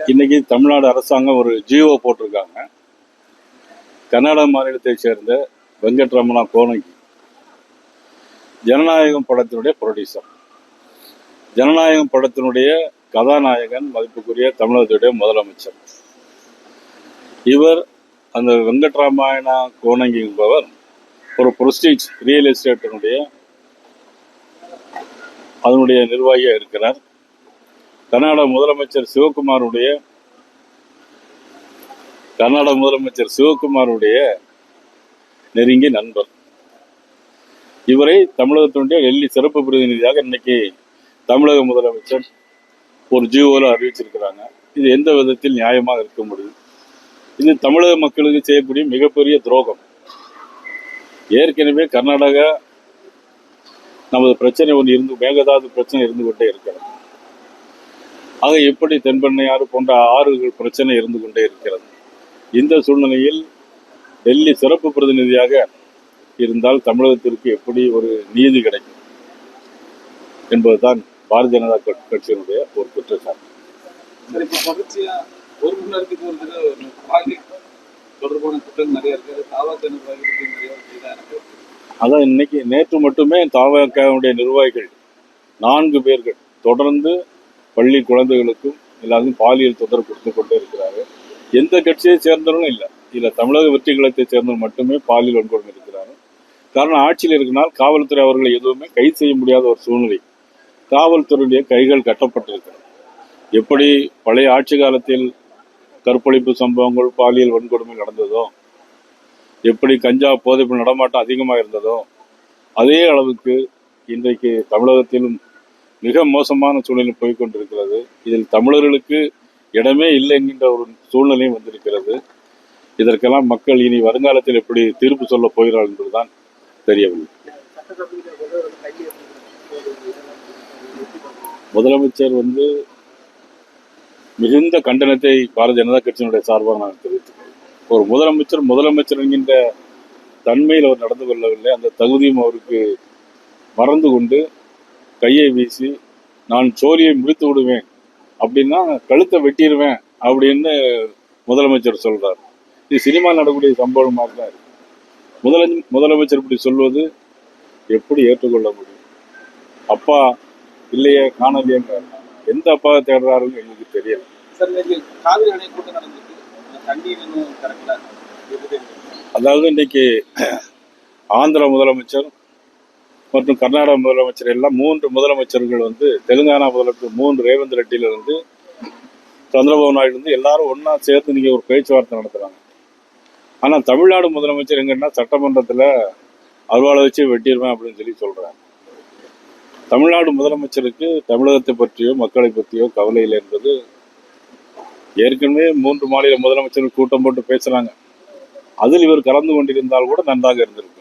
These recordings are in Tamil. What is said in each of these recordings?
இன்னைக்கு தமிழ்நாடு அரசாங்கம் ஒரு ஜிஓ போட்டிருக்காங்க. கர்நாடக மாநிலத்தை சேர்ந்த வெங்கட்ரமணா கோனங்கி ஜனநாயகம் படத்தினுடைய ப்ரொடியூசர், ஜனநாயகம் படத்தினுடைய கதாநாயகன், மதிப்புக்குரிய தமிழகத்துடைய முதலமைச்சர். இவர் அந்த வெங்கட்ராமாயணா கோனங்கி என்பவர் ஒரு பிரஸ்டீஜ் ரியல் எஸ்டேட்டினுடைய அதனுடைய நிர்வாகியாக இருக்கிறார். கர்நாடக முதலமைச்சர் சிவகுமாருடைய நெருங்கிய நண்பர். இவரை தமிழகத்தினுடைய டெல்லி சிறப்பு பிரதிநிதியாக இன்னைக்கு தமிழக முதலமைச்சர் ஒரு ஜிஓல அறிவிச்சிருக்கிறாங்க. இது எந்த விதத்தில் நியாயமாக இருக்க முடியும்? இது தமிழக மக்களுக்கு செய்யக்கூடிய மிகப்பெரிய துரோகம். ஏற்கனவே கர்நாடகா நமது பிரச்சனை மேகதாது பிரச்சனை இருந்து கொண்டே இருக்கிறது. ஆக எப்படி தென்பெண்ணையாறு போன்ற ஆறுகள் பிரச்சனை இருந்து கொண்டே இருக்கிறது. இந்த சூழ்நிலையில் டெல்லி சிறப்பு பிரதிநிதியாக இருந்தால் தமிழகத்திற்கு எப்படி ஒரு நீதி கிடைக்கும் என்பதுதான் பாரதிய ஜனதா கட்சியினுடைய ஒரு குற்றச்சாட்டு. அதான் இன்னைக்கு நேற்று மட்டுமே தாவகவுடைய நிர்வாகிகள் 4 பேர்கள் தொடர்ந்து பள்ளி குழந்தைகளுக்கும் எல்லாருக்கும் பாலியல் தொந்தரவு கொடுத்து கொண்டே இருக்கிறார்கள். எந்த கட்சியை சேர்ந்தவர்களும் இல்லை, இதில் தமிழக வெற்றி கழகத்தை சேர்ந்தவர்கள் மட்டுமே பாலியல் வன்கொடுமை இருக்கிறார்கள். காரணம், ஆட்சியில் இருக்கிறனால் காவல்துறை அவர்களை எதுவுமே கைது செய்ய முடியாத ஒரு சூழ்நிலை. காவல்துறையுடைய கைகள் கட்டப்பட்டிருக்கிறது. எப்படி பழைய ஆட்சி காலத்தில் கற்பழிப்பு சம்பவங்கள், பாலியல் வன்கொடுமை நடந்ததோ, எப்படி கஞ்சா போதைப்பு நடமாட்டம் அதிகமாக இருந்ததோ, அதே அளவுக்கு இன்றைக்கு தமிழகத்திலும் மிக மோசமான சூழ்நிலை போய்கொண்டிருக்கிறது. இதில் தமிழர்களுக்கு இடமே இல்லை என்கின்ற ஒரு சூழ்நிலையும் வந்திருக்கிறது. இதற்கெல்லாம் மக்கள் இனி வருங்காலத்தில் எப்படி தீர்ப்பு சொல்ல போகிறார்கள் என்பதுதான் தெரியவில்லை. முதலமைச்சர் மிகுந்த கண்டனத்தை பாரதிய ஜனதா கட்சியினுடைய சார்பாக நான் தெரிவித்துக்கிறேன். ஒரு முதலமைச்சர் என்கின்ற தன்மையில் அவர் நடந்து கொள்ளவில்லை. அந்த தகுதியும் அவருக்கு மறந்து கொண்டு கையை வீசி நான் சோழியை முடித்து விடுவேன் அப்படின்னா கழுத்தை வெட்டிடுவேன் அப்படின்னு முதலமைச்சர் சொல்றார். இது சினிமா நடக்கக்கூடிய சம்பவம் மாதிரி தான் இருக்கு. முதலமைச்சர் இப்படி சொல்வது எப்படி ஏற்றுக்கொள்ள முடியும்? அப்பா இல்லையே, காணலையேங்க, எந்த அப்பாவை தேடுறாருன்னு எங்களுக்கு தெரியல. அதாவது இன்னைக்கு ஆந்திர முதலமைச்சர் மற்றும் கர்நாடக முதலமைச்சர் எல்லாம் 3 முதலமைச்சர்கள் தெலுங்கானா முதலமைச்சர் 3 ரேவந்த் ரெட்டியிலிருந்து சந்திரபாபு நாயுடு எல்லாரும் ஒன்னா சேர்த்து நீங்க ஒரு பேச்சுவார்த்தை நடத்துறாங்க. ஆனா தமிழ்நாடு முதலமைச்சர் எங்கன்னா சட்டமன்றத்துல அருவாளை வச்சு வெட்டிடுவேன் அப்படின்னு சொல்றாங்க. தமிழ்நாடு முதலமைச்சருக்கு தமிழகத்தை பற்றியோ மக்களை பற்றியோ கவலை இல்லை என்பது ஏற்கனவே 3 மாநில முதலமைச்சர்கள் கூட்டம் போட்டு பேசுறாங்க. அதில் இவர் கலந்து கொண்டிருந்தால் கூட நன்றாக இருந்திருக்கும்.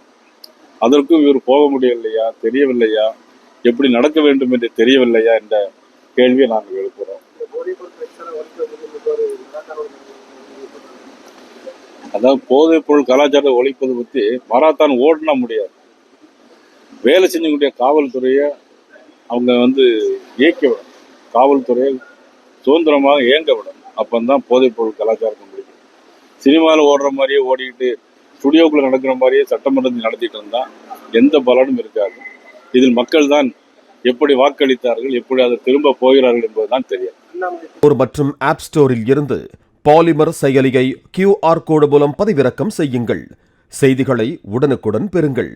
அதற்கும் இவர் போக முடியவில்லையா, தெரியவில்லையா, எப்படி நடக்க வேண்டும் என்று தெரியவில்லையா என்ற கேள்வியை நாங்கள் எழுப்புகிறோம். அதாவது போதைப் பொருள் கலாச்சாரத்தை ஒழிப்பது பற்றி மாராத்தான் ஓடினா முடியாது. வேலை செஞ்சக்கூடிய காவல்துறையை அவங்க இயக்க விடும், காவல்துறையை சுதந்திரமாக இயங்க விடும். அப்பந்தான் போதைப் பொருள் கலாச்சாரத்தை முடிக்கும். சினிமாவில் ஓடுற மாதிரியே ஓடிக்கிட்டு ஸ்டுடியோக்குள்ள நடக்கிற மாதிரியே சட்டமன்றத்தில் நடத்திட்டு இருந்தா எந்த பலனும் இருக்காது. இதில் மக்கள் தான் எப்படி வாக்களித்தார்கள், எப்படி அதை திரும்ப போகிறார்கள் என்பதுதான் தெரியும். மற்றும் ஆப் ஸ்டோரில் இருந்து பாலிமர் செயலியை QR கோடு மூலம் பதிவிறக்கம் செய்யுங்கள். செய்திகளை உடனுக்குடன் பெறுங்கள்.